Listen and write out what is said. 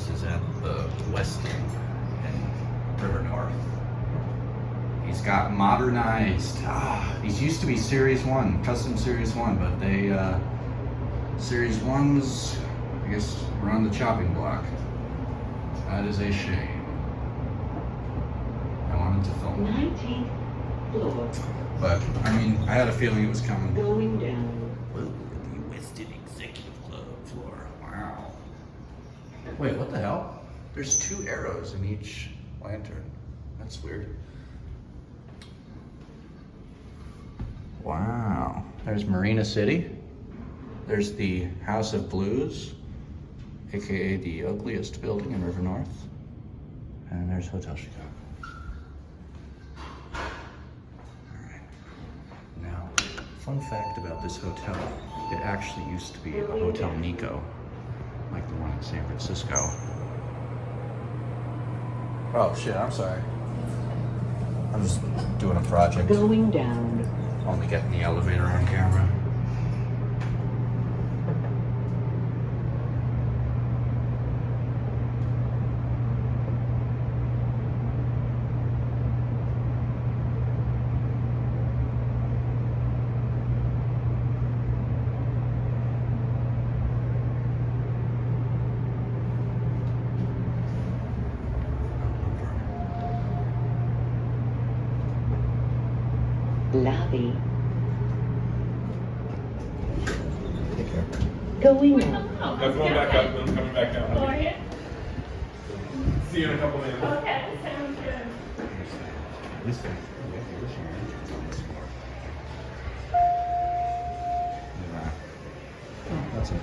This is at the Westin in River North. He's got modernized. These used to be Series 1, custom Series 1, but they, Series 1s, I guess, were on the chopping block. That is a shame. I wanted to film it. 19th floor. But, I mean, I had a feeling it was coming. Going down. Welcome to the Westin Executive Club floor. Wow. Wait, what the hell? There's 2 arrows in each lantern. That's weird. Wow. There's Marina City. There's the House of Blues, aka the ugliest building in River North. And there's Hotel Chicago. Alright. Now, fun fact about this hotel, it actually used to be a Hotel Nikko, like the one in San Francisco. Oh shit, I'm sorry. I'm just doing a project. Going down. Only getting the elevator on camera. Lobby. Take care. Going up. I'm going back up, then I'm coming back down. Oh, yeah? See you in a couple minutes. Okay, sounds good. This thing. Where's your entrance on this floor? Look at that. Oh, that's it.